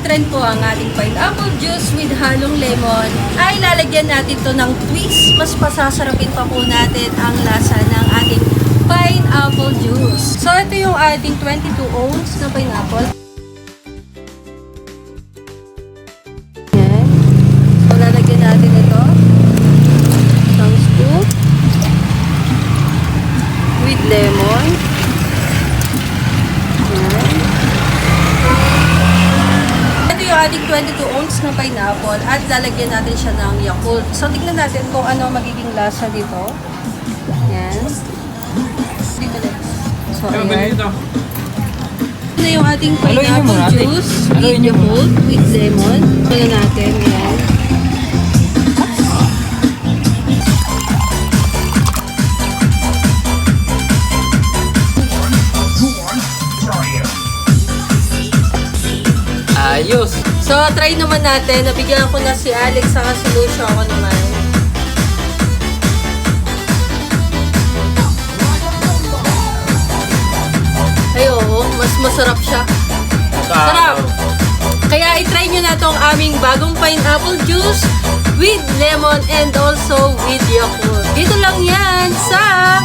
trend po ang ating pineapple juice with halong lemon, ay lalagyan natin to ng twist. Mas pasasarapin pa po natin ang lasa ng ating pineapple juice. So, ito yung ating 22 ounce na pineapple. Yan. So, lalagyan natin ito. Isang scoop. With lemon. Yan. Ito yung ating 22 ounce na pineapple at lalagyan natin siya ng Yakult. So, tignan natin kung ano magiging lasa dito. Yan. Dito din. So, ayan. Ito na yung ating pineapple juice with Yakult, with lemon. Ito na natin. Yan. Ayos! So, try naman natin. Nabigyan ko na si Alex sa si Lucio ako naman. Ay, oo. Mas masarap siya. Sarap! Kaya itry nyo na tong aming bagong pineapple juice with lemon and also with Yakult. Dito lang yan sa